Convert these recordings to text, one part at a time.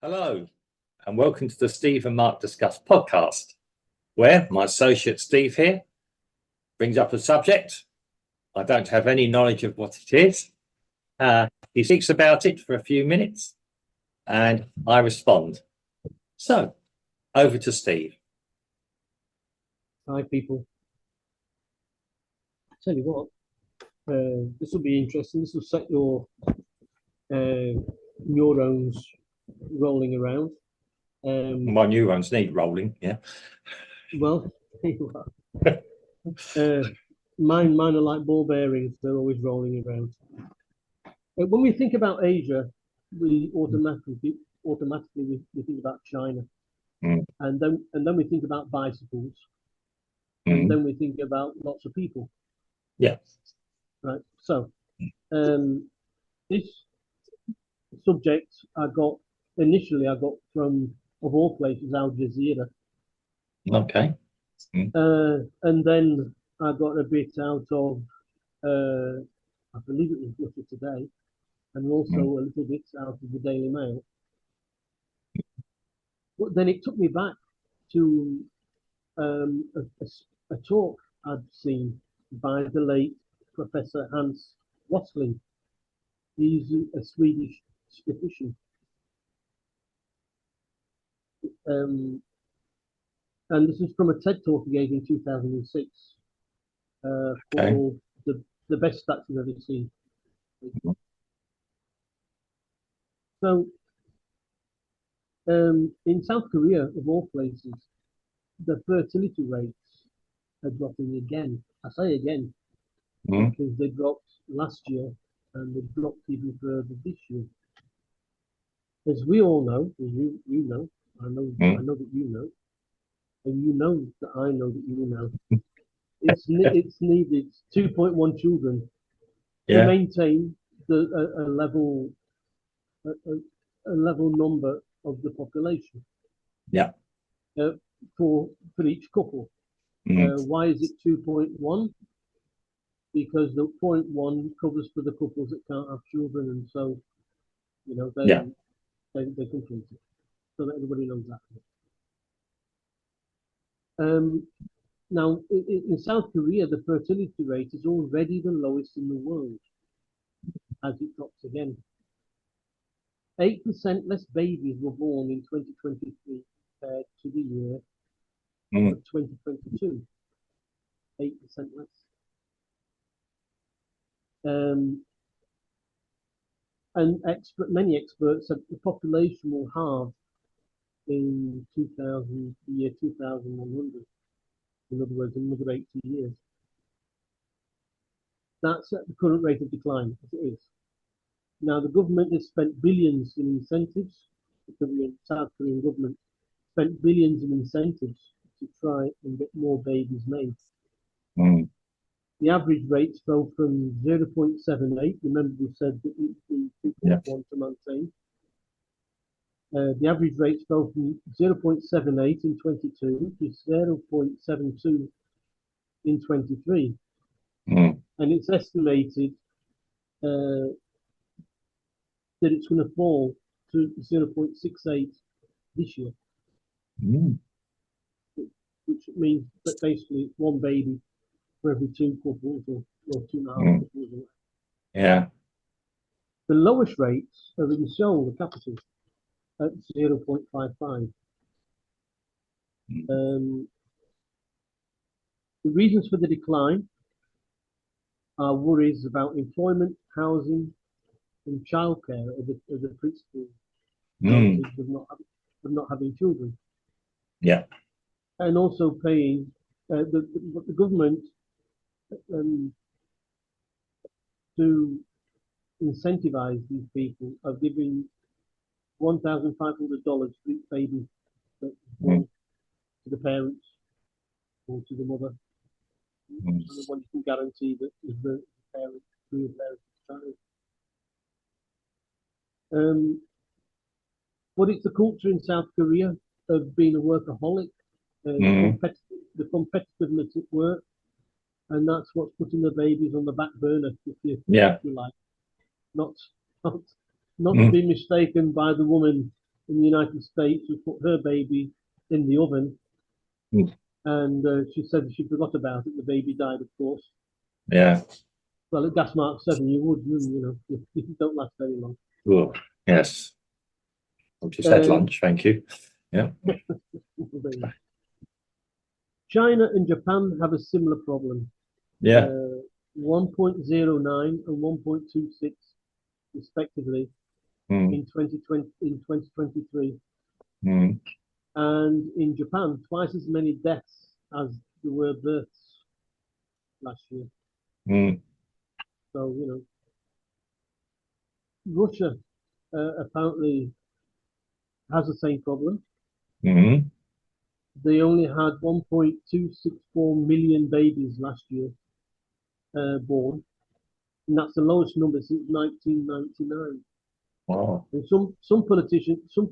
Hello, and welcome to the Steve and Mark Discuss podcast, where my associate Steve here brings up a subject. I don't have any knowledge of what it is. He speaks about it for a few minutes, and I respond. So, over to Steve. Hi, people. I tell you what, this will be interesting. This will set your neurons rolling around. My neurons need rolling, yeah. Well, mine are like ball bearings. They're always rolling around. When we think about Asia, we automatically we think about China, and then we think about bicycles, and then we think about lots of people. Yeah. Right. So, this subject I got from, of all places, Al Jazeera. Okay. And then I got a bit out of, I believe it was Russia Today, and also a little bit out of the Daily Mail. But then it took me back to a talk I'd seen by the late Professor Hans Rosling. He's a Swedish statistician. And this is from a TED talk he gave in 2006 called the Best Stats You've Ever Seen. So, in South Korea, of all places, the fertility rates are dropping again. I say again, because they dropped last year and they dropped even further this year. As we all know, as you know, I know that you know, and you know that I know that you know, it's needed 2.1 children to maintain a level number of the population. Yeah. For each couple. Why is it 2.1? Because the 0.1 covers for the couples that can't have children, and so they complete it, so that everybody knows that. Now, in South Korea, the fertility rate is already the lowest in the world, as it drops again. 8% less babies were born in 2023 compared to the year of 2022. 8% less. And many experts said the population will halve in the year 2100. In other words, another 80 years. That's at the current rate of decline, as it is. Now, the government has spent billions in incentives. The South Korean government spent billions in incentives to try and get more babies made. The average rates fell from 0.78. Remember, we said that it would be 2.1 to maintain. The average rates fell from 0.78 in 22 to 0.72 in 23. And it's estimated that it's going to fall to 0.68 this year. Which means that basically it's one baby for every two couples or 2.5 couples. Yeah. The lowest rates are in Seoul, the capital, at 0.55. The reasons for the decline are worries about employment, housing, and childcare as a principal of not having children. Yeah. And also paying the government to incentivize these people of giving $1,500 for each baby that's born to the parents or to the mother. And the one you can guarantee that is the parent, real parent of the child. But it's a culture in South Korea of being a workaholic, the competitiveness at work, and that's what's putting the babies on the back burner, if you like. Not to be mistaken by the woman in the United States who put her baby in the oven, Mm. and she said she forgot about it. The baby died, of course. Yeah. Well, at gas mark 7, you would, you know, you don't last very long. Oh, yes. I've just had lunch, thank you. Yeah. China and Japan have a similar problem. Yeah. 1.09 and 1.26 respectively Mm. in 2023, Mm. and in Japan twice as many deaths as there were births last year. Mm. So Russia apparently has the same problem. Mm. They only had 1.264 million babies last year born, and that's the lowest number since 1999. Wow. And some politicians are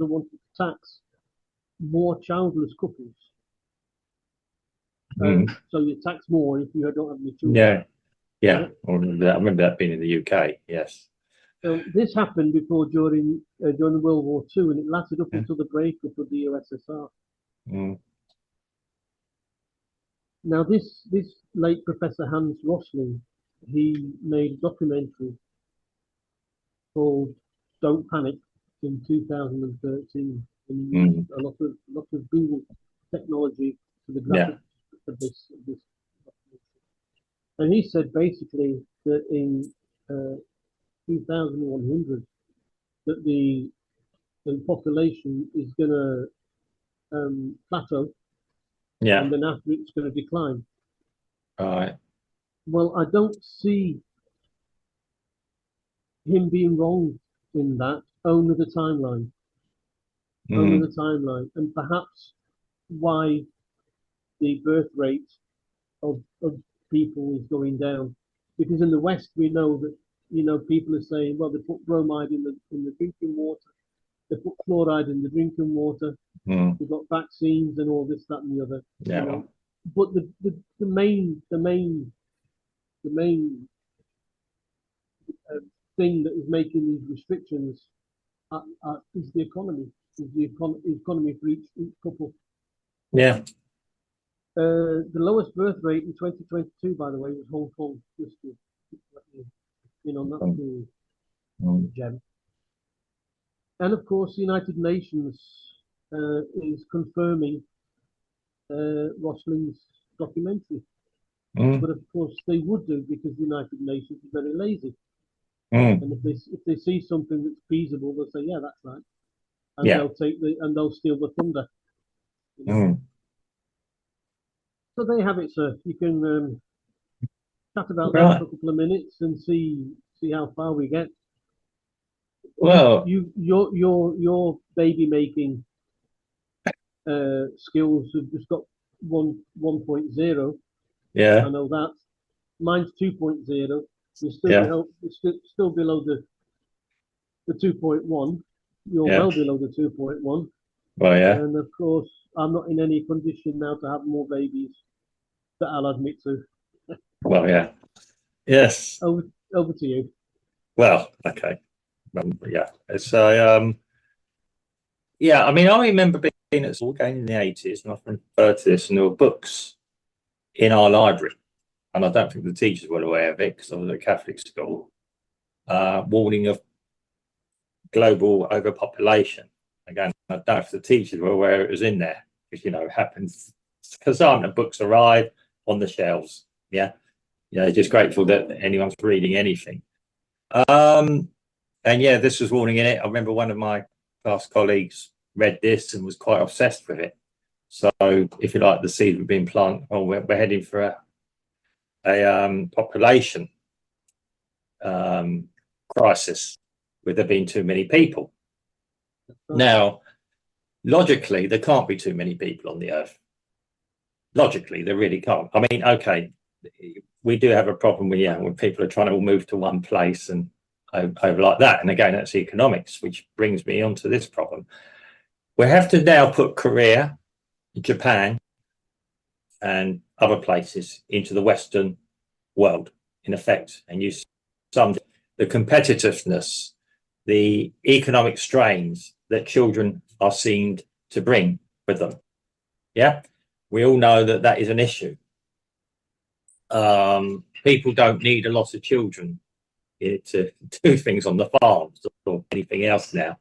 wanting to tax more childless couples. Mm. So you tax more if you don't have any children. Yeah. Yeah. I remember that being in the UK. Yes. So this happened during World War II, and it lasted up Yeah. until the breakup of the USSR. Mm. Now this late Professor Hans Rosling, he made a documentary called "Don't Panic" in 2013, and he used Mm. a lot of Google technology for the Yeah. graphics of this documentary. And he said basically that in 2100 that the population is going to plateau, Yeah. and then after it's going to decline. All right. Well, I don't see him being wrong in that. Only the timeline, only Mm. the timeline, and perhaps why the birth rate of people is going down. Because in the West, we know that people are saying, well, they put bromide in the drinking water, they put fluoride in the drinking water, Mm. we've got vaccines and all this, that, and the other. Yeah. But the main thing that is making these restrictions is the economy. Is the economy for each couple. Yeah. The lowest birth rate in 2022, by the way, was Hong Kong. Just to let you know, that's the gem. And of course, the United Nations is confirming Rosling's documentary. Mm. But of course, they would do because the United Nations is very lazy. Mm. And if they see something that's feasible, they'll say, "Yeah, that's right," and Yeah. they'll steal the thunder. Mm. So there you have it, sir. You can chat about that Right. for a couple of minutes and see how far we get. Well, Your baby making skills have just got 1.0. yeah. I know that. Mine's 2.0. We're Yeah. still below the 2.1. You're Yeah. well below the 2.1. Well, yeah. And of course, I'm not in any condition now to have more babies that I'll admit to. Well, yeah. Yes. Over to you. Well, okay. Yeah. It's yeah. I mean, I remember being at school again in the 80s, and I referred to this, and there were books in our library, and I don't think the teachers were aware of it because I was at a Catholic school, warning of global overpopulation. Again, I don't know if the teachers were aware it was in there, because it happens because the books arrive on the shelves. Yeah. Just grateful that anyone's reading anything. And yeah, this was warning in it. I remember one of my class colleagues read this and was quite obsessed with it. So, if you like, the seed we've been planted, or we're heading for a population crisis with there being too many people. Now, logically, there can't be too many people on the earth. Logically, there really can't. I mean, okay, we do have a problem when people are trying to all move to one place and over like that. And again, that's economics, which brings me on to this problem. We have to now put Korea, Japan, and other places into the Western world, in effect, and use some the competitiveness, the economic strains that children are seen to bring with them. Yeah, we all know that that is an issue. People don't need a lot of children to do things on the farms or anything else now.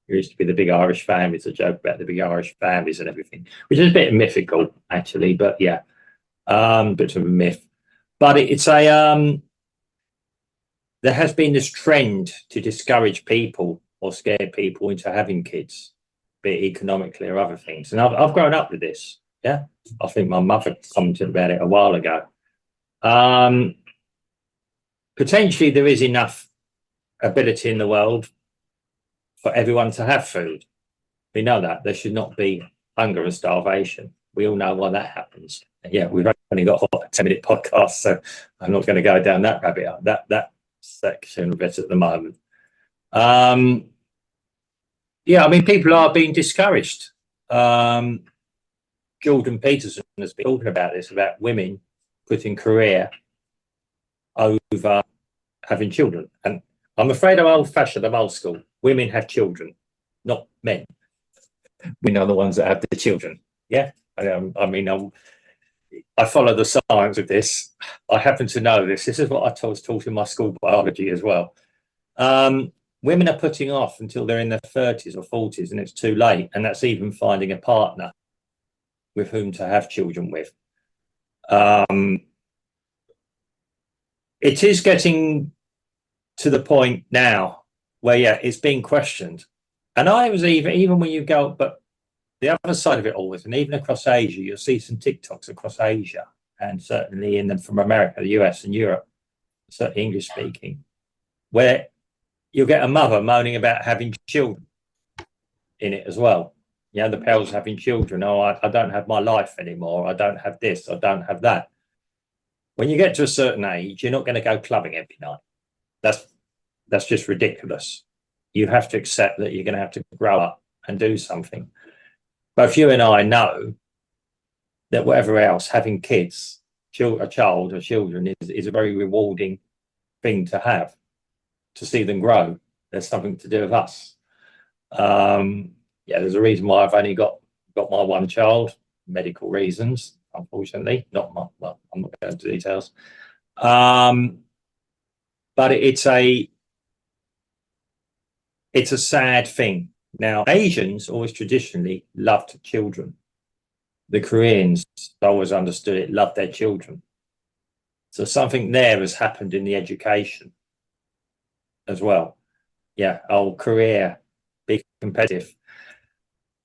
There used to be the big Irish families, a joke about the big Irish families and everything, which is a bit mythical actually, but yeah, bit of a myth. But it's a there has been this trend to discourage people or scare people into having kids, be it economically or other things. And I've grown up with this. Yeah, I think my mother commented about it a while ago. Potentially there is enough ability in the world for everyone to have food. We know that there should not be hunger and starvation. We all know why that happens. And yeah, we've only got a 10-minute podcast, so I'm not going to go down that rabbit hole, that section of it at the moment. Yeah, I mean, people are being discouraged. Jordan Peterson has been talking about this, about women putting career over having children. And I'm afraid I'm old-fashioned, I'm old school. Women have children, not men. We know the ones that have the children. Yeah, I mean, I follow the science of this. I happen to know this. This is what I was taught in my school biology as well. Women are putting off until they're in their 30s or 40s, and it's too late. And that's even finding a partner with whom to have children with. It is getting to the point now where, yeah, it's being questioned. And I was even when you go, but the other side of it all is, and even across Asia, you'll see some TikToks across Asia, and certainly in them from America, the US and Europe, certainly English speaking, where you'll get a mother moaning about having children in it as well. Yeah, the parents having children. Oh, I don't have my life anymore. I don't have this. I don't have that. When you get to a certain age, you're not going to go clubbing every night. That's just ridiculous. You have to accept that you're going to have to grow up and do something. Both you and I know that whatever else, having kids, a child or children is a very rewarding thing to have, to see them grow. There's something to do with us. Yeah, there's a reason why I've only got my one child, medical reasons, unfortunately. Well, I'm not going into details. But it's a sad thing. Now, Asians always traditionally loved children. The Koreans, I always understood it, loved their children. So something there has happened in the education as well. Yeah, career, be competitive.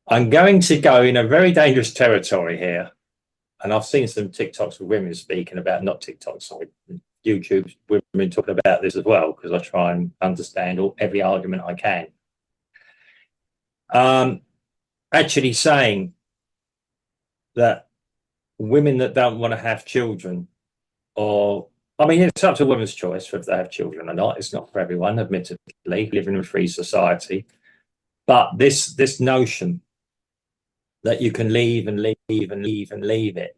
I'm going to go in a very dangerous territory here. And I've seen some TikToks with women speaking about, not TikToks, sorry, YouTube women talking about this as well, because I try and understand every argument I can. Actually saying that women that don't want to have children, or I mean, it's up to women's choice if they have children or not. It's not for everyone, admittedly, living in a free society. But this notion that you can leave and leave and leave and leave it.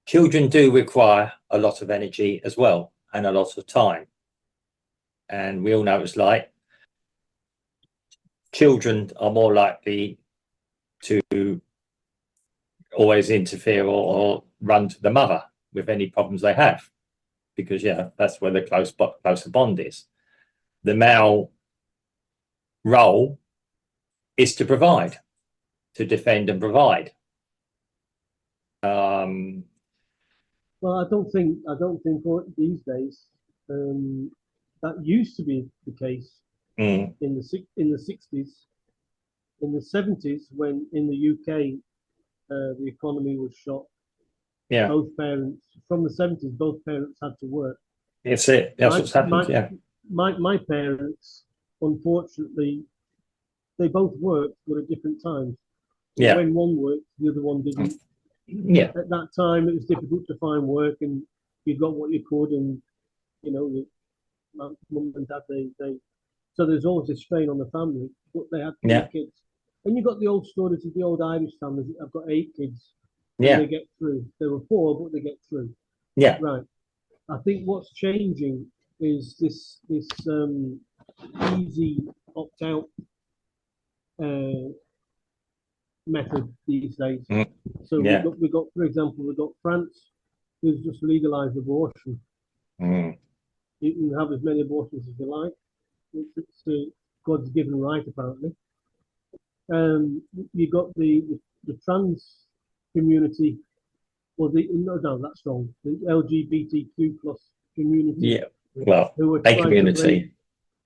Children do require a lot of energy as well, and a lot of time. And we all know it's like children are more likely to always interfere or run to the mother with any problems they have, because yeah, that's where the closer bond is. The male role is to provide, to defend and provide. Well, I don't think these days that used to be the case in the 60s, in the 70s, when in the UK the economy was shot. Yeah, both parents from the 70s, both parents had to work. That's it. That's what's happened. Yeah. My parents, unfortunately, they both worked, but at different times. So Yeah. when one worked, the other one didn't. Yeah. At that time, it was difficult to find work, and you got what you could, and you know, mum and dad, they. So there's always a strain on the family, but they had 3 kids. And you got the old stories of the old Irish families. I've got 8 kids. Yeah. They get through. They were poor, but they get through. Yeah. Right. I think what's changing is this easy opt out method these days. Mm. So Yeah. we got, for example, we got France, who's just legalized abortion. Mm. You can have as many abortions as you like. It's God's given right, apparently. You got the trans community, or no, that's wrong. The LGBTQ plus community Yeah. Well, who are a trying to community. break,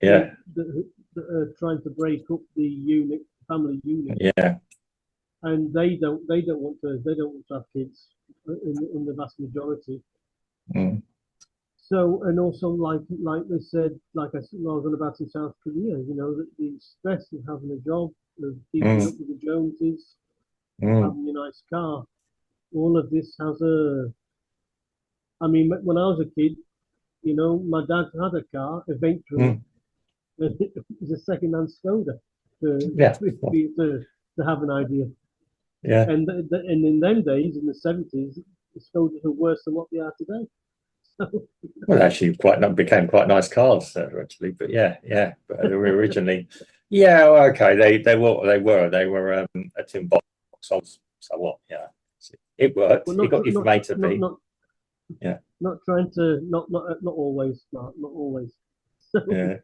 Yeah. that are trying to break up the unit, family unit, Yeah. and they don't want to have kids in the vast majority. Mm. So, and also like they said, like I was on about in South Korea, that the stress of having a job, of keeping Mm. up with the Joneses, Mm. having a nice car, all of this has a. I mean, when I was a kid, my dad had a car eventually. Mm. It was a second-hand Skoda Yeah. for you to have an idea. Yeah. And in them days, in the 70s, the Skodas were worse than what they are today. So, Well, actually, became quite nice cars actually. But yeah, yeah. But they were originally, yeah. Well, okay. They were a tin box. So what? Yeah. It worked. but It not got you from A to not B. not Yeah. not trying to not always, Mark, not always. So Yeah.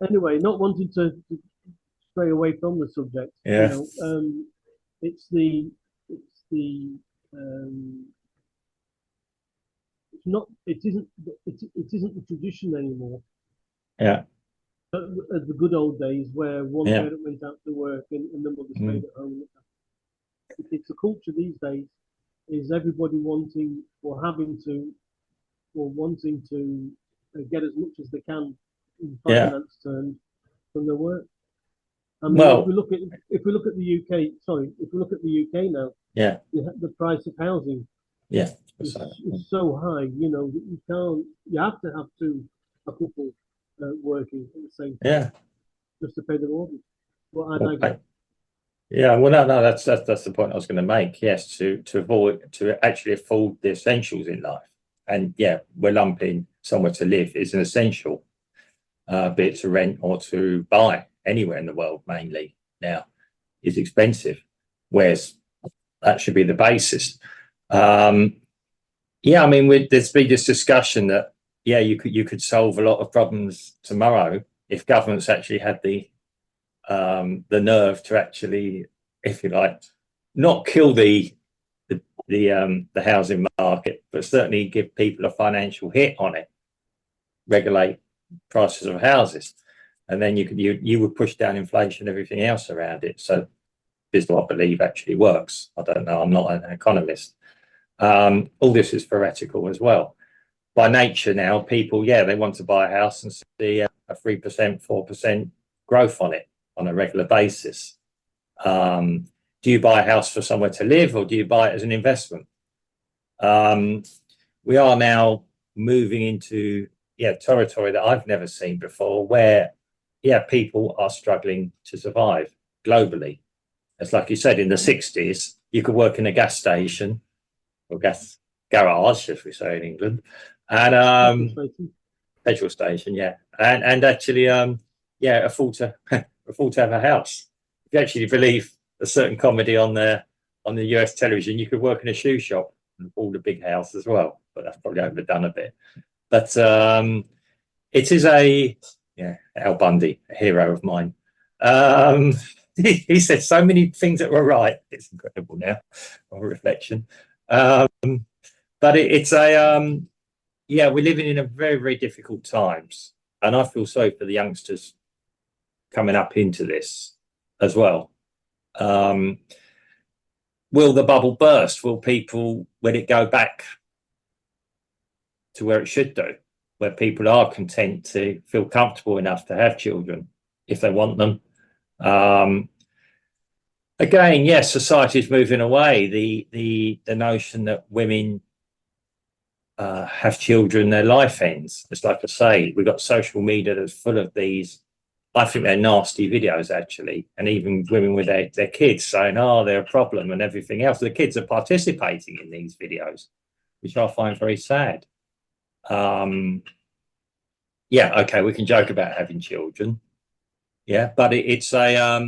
anyway, not wanting to stray away from the subject, Yeah. it's the um, it's not it isn't the tradition anymore. Yeah. As the good old days where one Yeah. parent went out to work and the mother Mm. stayed at home. It's a culture these days is everybody wanting or having to or wanting to get as much as they can in Yeah. finance terms from their work. I mean, Well. if we look at the UK, sorry, if we look at the UK now, Yeah. the price of housing Yeah. is so high, that you have to have a couple working at the same time Yeah. just to pay the mortgage. But I digress. Okay. Yeah. Well, no. That's the point I was going to make. Yes, to actually afford the essentials in life, and yeah, we're lumping somewhere to live is an essential, be it to rent or to buy anywhere in the world. Mainly now is expensive, whereas that should be the basis. Um, yeah, I mean, there's been this discussion that yeah, you could solve a lot of problems tomorrow if governments actually had the nerve to actually, if you like, not kill the housing market, but certainly give people a financial hit on it, regulate prices of houses, and then you would push down inflation, everything else around it. So this is what I believe actually works. I don't know. I'm not an economist. All this is theoretical as well. By nature now, people, yeah, they want to buy a house and see a 3%, 4% growth on it on a regular basis. Do you buy a house for somewhere to live or do you buy it as an investment? We are now moving into territory that I've never seen before where people are struggling to survive globally. It's like you said, in the 60s, you could work in a gas station or gas garage, if we say in England, and petrol station, yeah, and actually, afford to afford to have a house. If you actually believe a certain comedy on the US television, you could work in a shoe shop and afford a big house as well, but that's probably overdone a bit. But it is Al Bundy, a hero of mine. He said so many things that were right. It's incredible now, on reflection. But it's we're living in a very, very difficult times. And I feel sorry for the youngsters coming up into this as well. Will the bubble burst? Will it go back to where it should do, where people are content to feel comfortable enough to have children if they want them? Again, yes, society is moving away. The notion that women have children, their life ends. It's like I say, we've got social media that's full of these. I think they're nasty videos, actually, and even women with their kids saying, "Oh, they're a problem" and everything else. The kids are participating in these videos, which I find very sad. Okay, we can joke about having children, yeah, but it's a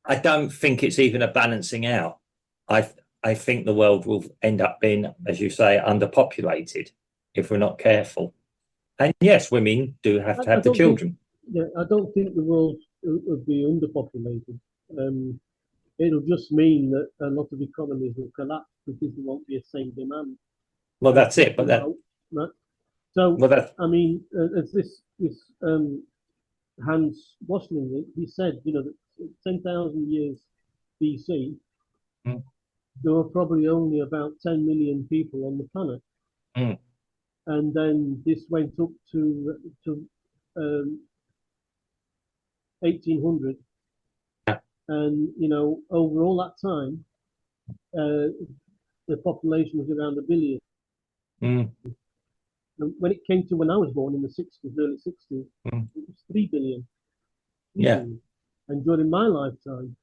I don't think it's even a balancing out. I think the world will end up being, as you say, underpopulated if we're not careful. And yes, women do have to I have the don't think, children. yeah, I don't think the world will be underpopulated. It'll just mean that a lot of economies will collapse because there won't be a same demand. Well, that's it. But that, Right. So, well, that, I mean, as this Hans Rosling, he said, you know, that 10,000 years BC, mm, there were probably only about 10 million people on the planet. mm, And then this went up to 1800. yeah, And, you know, over all that time, the population was around a billion. mm, And when it came to when I was born in the 60s, early 60s, mm, it was 3 billion. 3 yeah, billion. And during my lifetime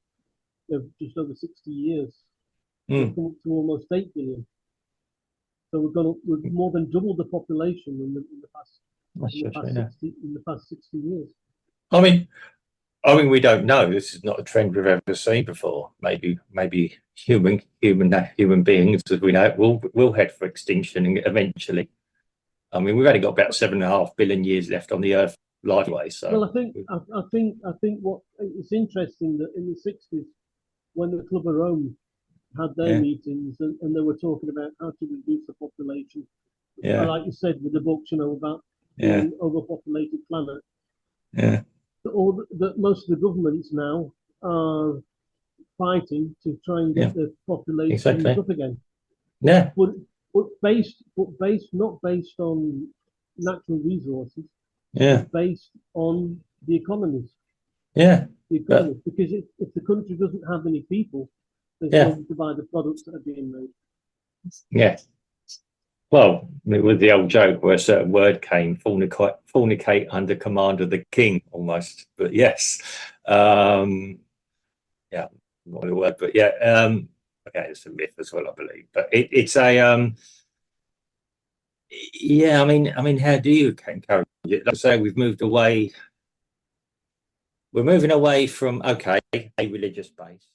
of just over 60 years, we've mm, come up to almost 8 billion. So we've more than doubled the population in the past that's just, yeah. 60 years. I mean, we don't know. This is not a trend we've ever seen before. Maybe human beings, as we know it, will head for extinction eventually. I mean, we've only got about 7.5 billion years left on the Earth liveway. So, Well, I think what it's interesting that in the 60s, when the Club of Rome had their yeah, meetings and they were talking about how to reduce the population, yeah, like you said with the books, you know, about being yeah, an overpopulated planet, yeah, that most of the governments now are fighting to try and yeah, get the populations exactly. up again. Yeah, But but based not based on natural resources, yeah, but based on the economies. yeah, The but economies, because if the country doesn't have any people, there's yeah, nobody to buy the products that are being made. yeah. Well, it was the old joke where a certain word came, fornicate under command of the king, almost. But yes, yeah, not a word, but yeah, okay, it's a myth as well, I believe. But it's a yeah. I mean, how do you encourage it? Like I say, we've moved away. We're moving away from, okay, a religious base.